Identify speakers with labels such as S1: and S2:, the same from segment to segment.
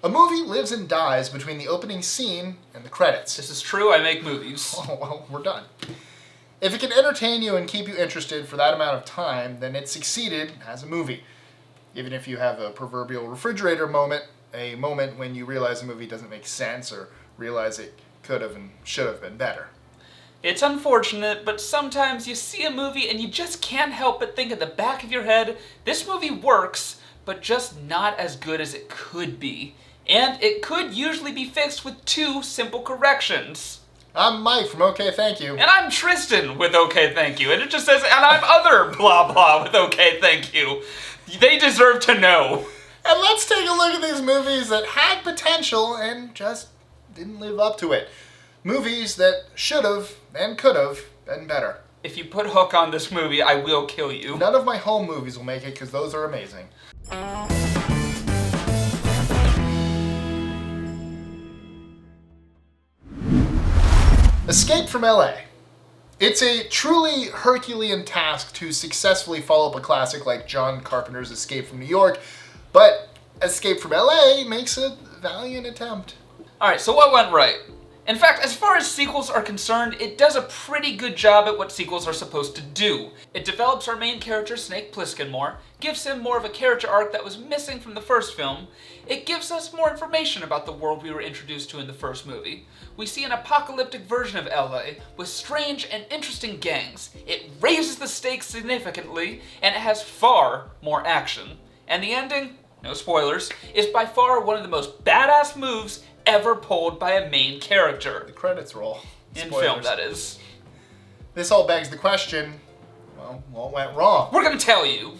S1: A movie lives and dies between the opening scene and the credits.
S2: This is true, I make movies.
S1: Oh, well, we're done. If it can entertain you and keep you interested for that amount of time, then it succeeded as a movie. Even if you have a proverbial refrigerator moment, a moment when you realize a movie doesn't make sense or realize it could have and should have been better.
S2: It's unfortunate, but sometimes you see a movie and you just can't help but think in the back of your head, this movie works, but just not as good as it could be. And it could usually be fixed with 2 simple corrections.
S1: I'm Mike from OkayThankYou.
S2: And I'm Tristan with OkayThankYou. And it just says, and I'm other blah blah with OkayThankYou. They deserve to know.
S1: And let's take a look at these movies that had potential and just didn't live up to it. Movies that should have and could have been better.
S2: If you put Hook on this movie, I will kill you.
S1: None of my home movies will make it because those are amazing. Escape from LA. It's a truly Herculean task to successfully follow up a classic like John Carpenter's Escape from New York, but Escape from LA makes a valiant attempt.
S2: Alright, so what went right? In fact, as far as sequels are concerned, it does a pretty good job at what sequels are supposed to do. It develops our main character, Snake Plissken, more, gives him more of a character arc that was missing from the first film. It gives us more information about the world we were introduced to in the first movie. We see an apocalyptic version of LA with strange and interesting gangs. It raises the stakes significantly, and it has far more action. And the ending, no spoilers, is by far one of the most badass moves ever pulled by a main character.
S1: The credits roll.
S2: In
S1: Spoilers.
S2: film, that is.
S1: This all begs the question, well, what went wrong?
S2: We're gonna tell you.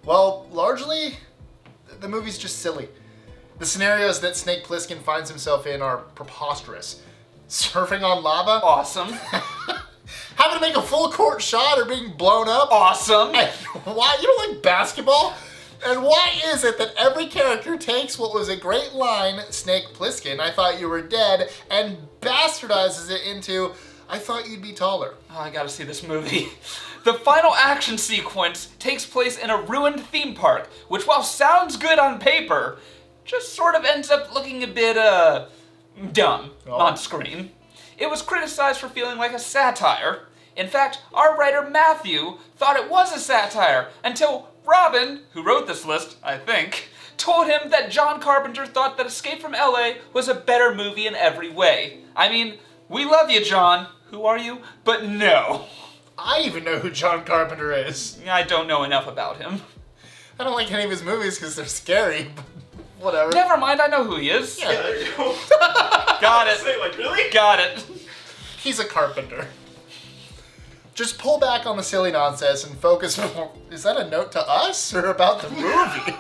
S1: Well, largely, the movie's just silly. The scenarios that Snake Plissken finds himself in are preposterous. Surfing on lava?
S2: Awesome.
S1: Having to make a full court shot or being blown up?
S2: Awesome.
S1: And why? You don't like basketball? And why is it that every character takes what was a great line, Snake Plissken, I thought you were dead, and bastardizes it into, I thought you'd be taller?
S2: Oh, I gotta see this movie. The final action sequence takes place in a ruined theme park, which while sounds good on paper, just sort of ends up looking a bit, dumb on screen. It was criticized for feeling like a satire. In fact, our writer Matthew thought it was a satire until Robin, who wrote this list, I think, told him that John Carpenter thought that Escape from LA was a better movie in every way. I mean, we love you, John. Who are you? But no.
S1: I even know who John Carpenter is.
S2: I don't know enough about him.
S1: I don't like any of his movies because they're scary, but whatever.
S2: Never mind, I know who he is.
S1: Yeah.
S3: There you go.
S2: Got it.
S3: Say, like, really?
S2: Got it.
S1: He's a carpenter. Just pull back on the silly nonsense and focus more. Is that a note to us or about the movie?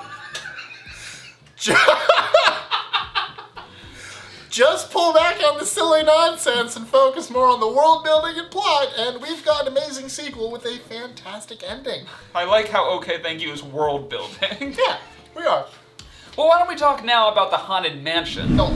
S1: Just pull back on the silly nonsense and focus more on the world building and plot, and we've got an amazing sequel with a fantastic ending.
S2: I like how OkayThankYou is world building.
S1: Yeah, we are.
S2: Well, why don't we talk now about the Haunted Mansion?
S1: No.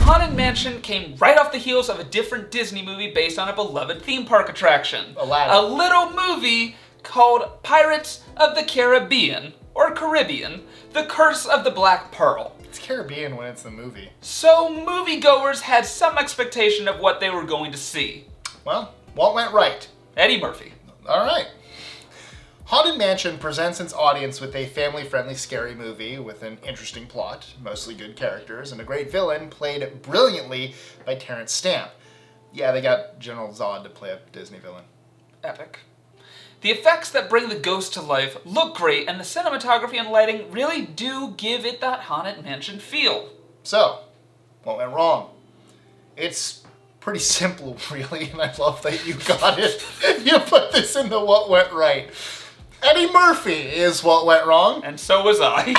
S2: Haunted Mansion came right off the heels of a different Disney movie based on a beloved theme park attraction.
S1: Aladdin.
S2: A little movie called Pirates of the Caribbean, or Caribbean, The Curse of the Black Pearl.
S1: It's Caribbean when it's the movie.
S2: So moviegoers had some expectation of what they were going to see.
S1: Well, what went right?
S2: Eddie Murphy.
S1: All right. Haunted Mansion presents its audience with a family-friendly scary movie with an interesting plot, mostly good characters, and a great villain played brilliantly by Terrence Stamp. Yeah, they got General Zod to play a Disney villain.
S2: Epic. The effects that bring the ghost to life look great, and the cinematography and lighting really do give it that Haunted Mansion feel.
S1: So, what went wrong? It's pretty simple, really, and I love that you got it. You put this into what went right. Eddie Murphy is what went wrong.
S2: And so was I.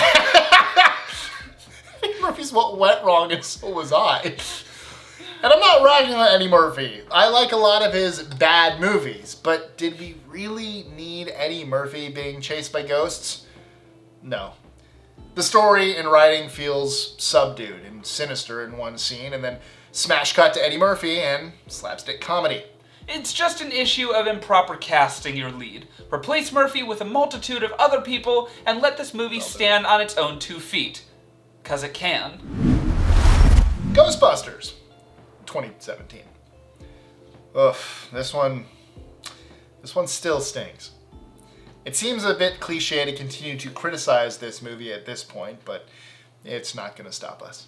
S1: Eddie Murphy's what went wrong, and so was I. And I'm not ragging on Eddie Murphy. I like a lot of his bad movies, but did we really need Eddie Murphy being chased by ghosts? No. The story and writing feels subdued and sinister in one scene, and then smash cut to Eddie Murphy and slapstick comedy.
S2: It's just an issue of improper casting your lead. Replace Murphy with a multitude of other people and let this movie stand on its own 2 feet. 'cause it can.
S1: Ghostbusters, 2017. Ugh, this one still stings. It seems a bit cliche to continue to criticize this movie at this point, but it's not going to stop us.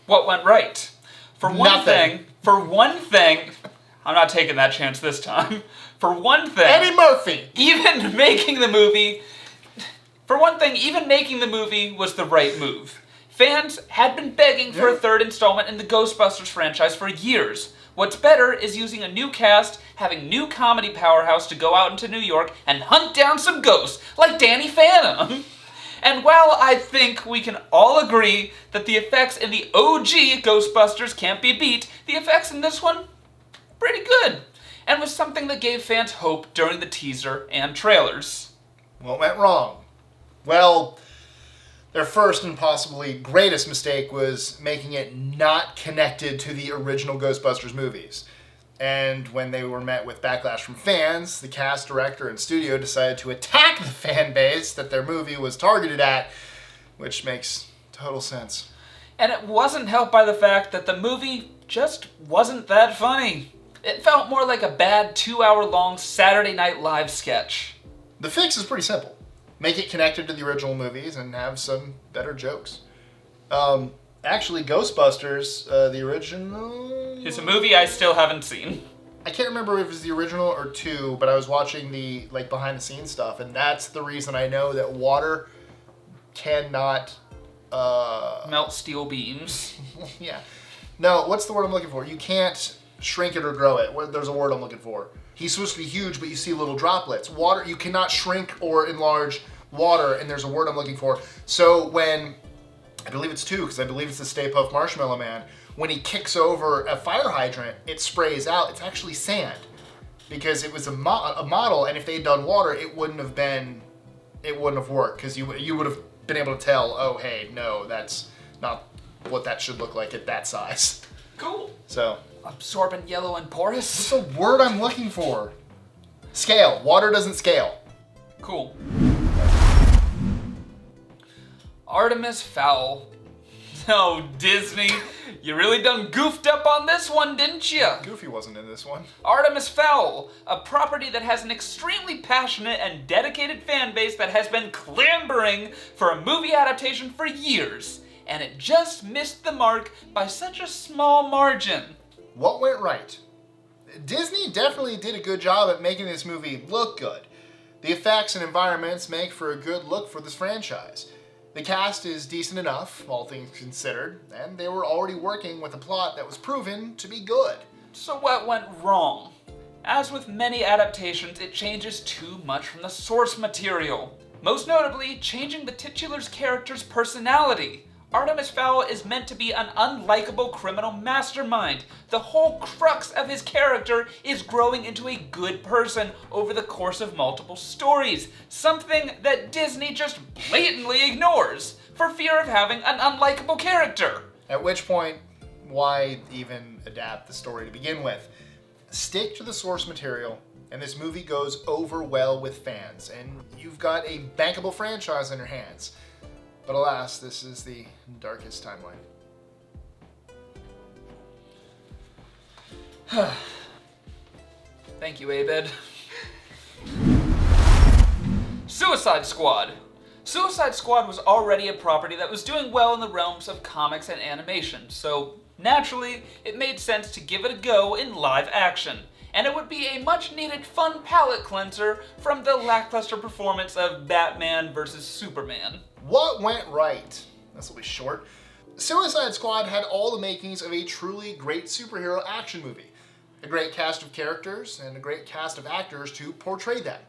S2: What went right? For one thing, I'm not taking that chance this time. For one thing,
S1: Eddie Murphy!
S2: even making the movie was the right move. Fans had been begging for a third installment in the Ghostbusters franchise for years. What's better is using a new cast, having new comedy powerhouse to go out into New York and hunt down some ghosts, like Danny Phantom. And while I think we can all agree that the effects in the OG Ghostbusters can't be beat, the effects in this one, pretty good. And was something that gave fans hope during the teaser and trailers.
S1: What went wrong? Well, their first and possibly greatest mistake was making it not connected to the original Ghostbusters movies. And when they were met with backlash from fans, the cast, director, and studio decided to attack the fan base that their movie was targeted at, which makes total sense.
S2: And it wasn't helped by the fact that the movie just wasn't that funny. It felt more like a bad 2-hour-long Saturday Night Live sketch.
S1: The fix is pretty simple. Make it connected to the original movies and have some better jokes. Actually, Ghostbusters, the original...
S2: It's a movie I still haven't seen.
S1: I can't remember if it was the original or 2, but I was watching the behind-the-scenes stuff, and that's the reason I know that water cannot...
S2: Melt steel beams.
S1: Yeah. No, what's the word I'm looking for? You can't shrink it or grow it. There's a word I'm looking for. He's supposed to be huge, but you see little droplets. Water, you cannot shrink or enlarge water, and there's a word I'm looking for. So when, I believe it's 2, because I believe it's the Stay Puft Marshmallow Man, when he kicks over a fire hydrant, it sprays out. It's actually sand, because it was a model, and if they'd done water, it wouldn't have worked, because you would have been able to tell, oh, hey, no, that's not what that should look like at that size.
S2: Cool.
S1: So...
S2: Absorbent, yellow, and porous?
S1: What's the word I'm looking for? Scale. Water doesn't scale.
S2: Cool. Artemis Fowl. Oh, Disney, you really done goofed up on this one, didn't you?
S1: Goofy wasn't in this one.
S2: Artemis Fowl, a property that has an extremely passionate and dedicated fan base that has been clamoring for a movie adaptation for years, and it just missed the mark by such a small margin.
S1: What went right? Disney definitely did a good job at making this movie look good. The effects and environments make for a good look for this franchise. The cast is decent enough, all things considered, and they were already working with a plot that was proven to be good.
S2: So what went wrong? As with many adaptations, it changes too much from the source material. Most notably, changing the titular's character's personality. Artemis Fowl is meant to be an unlikable criminal mastermind. The whole crux of his character is growing into a good person over the course of multiple stories, something that Disney just blatantly ignores for fear of having an unlikable character.
S1: At which point, why even adapt the story to begin with? Stick to the source material, and this movie goes over well with fans, and you've got a bankable franchise on your hands. But alas, this is the darkest timeline.
S2: Thank you, Abed. Suicide Squad. Suicide Squad was already a property that was doing well in the realms of comics and animation, so naturally, it made sense to give it a go in live action. And it would be a much-needed fun palate cleanser from the lackluster performance of Batman vs. Superman.
S1: What went right? This will be short. Suicide Squad had all the makings of a truly great superhero action movie. A great cast of characters and a great cast of actors to portray them.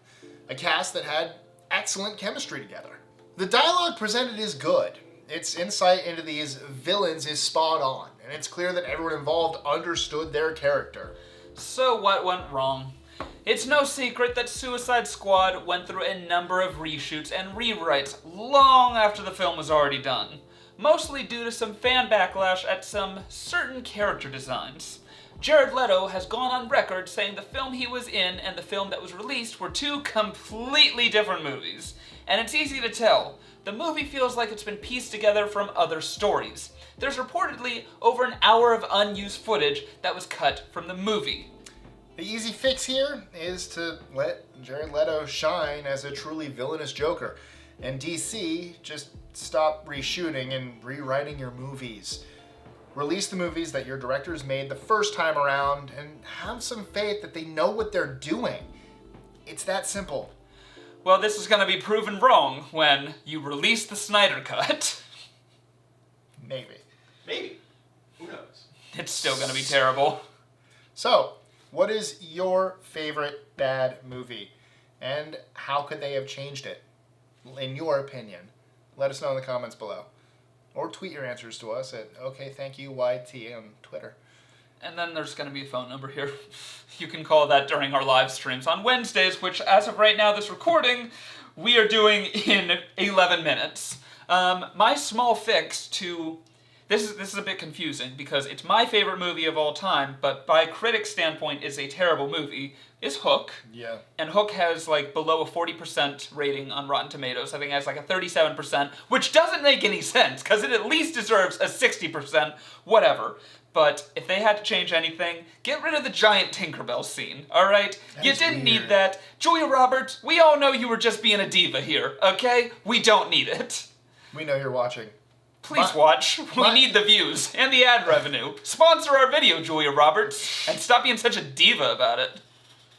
S1: A cast that had excellent chemistry together. The dialogue presented is good. Its insight into these villains is spot on, and it's clear that everyone involved understood their character.
S2: So what went wrong? It's no secret that Suicide Squad went through a number of reshoots and rewrites long after the film was already done, mostly due to some fan backlash at some certain character designs. Jared Leto has gone on record saying the film he was in and the film that was released were two completely different movies, and it's easy to tell. the movie feels like it's been pieced together from other stories. There's reportedly over an hour of unused footage that was cut from the movie.
S1: The easy fix here is to let Jared Leto shine as a truly villainous Joker. And DC, just stop reshooting and rewriting your movies. Release the movies that your directors made the first time around and have some faith that they know what they're doing. It's that simple.
S2: Well, this is going to be proven wrong when you release the Snyder Cut.
S1: Maybe.
S3: Maybe. Who knows?
S2: It's still going to be terrible.
S1: So, what is your favorite bad movie? And how could they have changed it? In your opinion. Let us know in the comments below. Or tweet your answers to us at OkayThankYou on Twitter.
S2: And then there's going to be a phone number here. You can call that during our live streams on Wednesdays, which as of right now, this recording, we are doing in 11 minutes. My small fix to... This is a bit confusing because it's my favorite movie of all time, but by critics' standpoint, it's a terrible movie, is Hook.
S1: Yeah.
S2: And Hook has like below a 40% rating on Rotten Tomatoes. I think it has like a 37%, which doesn't make any sense because it at least deserves a 60%, whatever. But if they had to change anything, get rid of the giant Tinkerbell scene, alright? You didn't need that. Julia Roberts, we all know you were just being a diva here, okay? We don't need it.
S1: We know you're watching.
S2: Please watch. We need the views and the ad revenue. Sponsor our video, Julia Roberts, and stop being such a diva about it.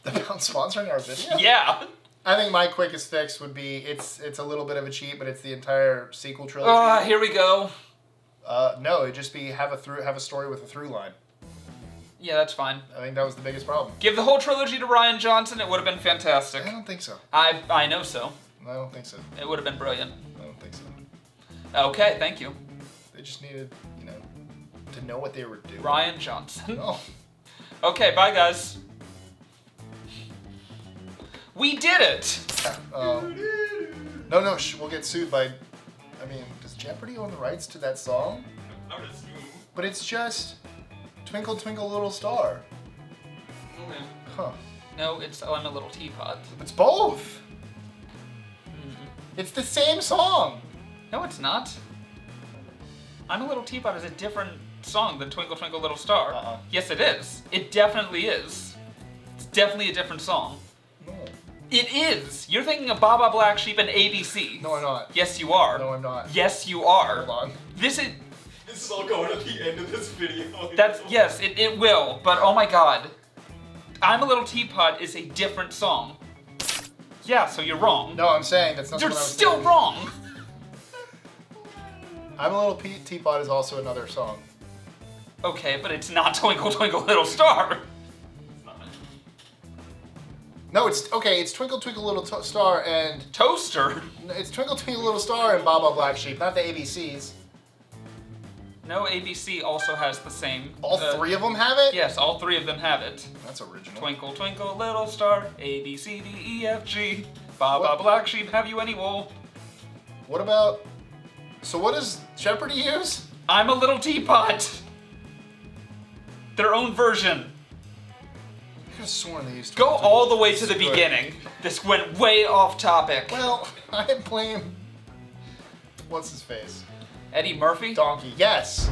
S1: About sponsoring our video?
S2: Yeah.
S1: I think my quickest fix would be, it's a little bit of a cheat, but it's the entire sequel trilogy.
S2: Here we go.
S1: No, it'd just be have a story with a through line.
S2: Yeah, that's fine.
S1: I think that was the biggest problem.
S2: Give the whole trilogy to Rian Johnson, it would have been fantastic.
S1: I don't think so.
S2: I know so.
S1: I don't think so.
S2: It would have been brilliant.
S1: I don't think so.
S2: Okay, thank you.
S1: They just needed, to know what they were doing.
S2: Rian Johnson.
S1: No.
S2: Okay, bye guys. We did it!
S1: No, we'll get sued by... does Jeopardy own the rights to that song?
S3: I would assume.
S1: But it's just Twinkle Twinkle Little Star.
S3: Okay.
S1: Huh.
S2: No, it's I'm a Little Teapot.
S1: It's both! It's the same song!
S2: No, it's not. I'm a Little Teapot is a different song than Twinkle Twinkle Little Star. Yes, it is. It definitely is. It's definitely a different song.
S1: No.
S2: It is. You're thinking of Baba Black Sheep and ABC.
S1: No, I'm not.
S2: Yes, you are.
S1: No, I'm not.
S2: Yes, you are.
S1: Hold on.
S2: This is...
S3: This is all going at the end of this video.
S2: Yes, it will, but oh my god. I'm a Little Teapot is a different song. Yeah, so you're wrong.
S1: No, I'm saying that's not
S2: You're
S1: what I was
S2: still
S1: saying.
S2: wrong!
S1: I'm a Little Teapot is also another song.
S2: Okay, but it's not Twinkle Twinkle Little Star.
S3: It's not.
S1: No, it's Twinkle Twinkle Little Star and...
S2: Toaster?
S1: It's Twinkle Twinkle Little Star and Baba Black Sheep, not the ABCs.
S2: No, ABC also has the same.
S1: All three of them have it?
S2: Yes, all three of them have it.
S1: That's original.
S2: Twinkle Twinkle Little Star, A, B, C, D, E, F, G. Baba Black Sheep, have you any wool?
S1: What about... So what does Jeopardy use?
S2: I'm a Little Teapot. Their own version.
S1: I could have sworn they used...
S2: Go all the way to the beginning. This went way off topic.
S1: Well, I blame... What's his face?
S2: Eddie Murphy?
S1: Donkey. Yes.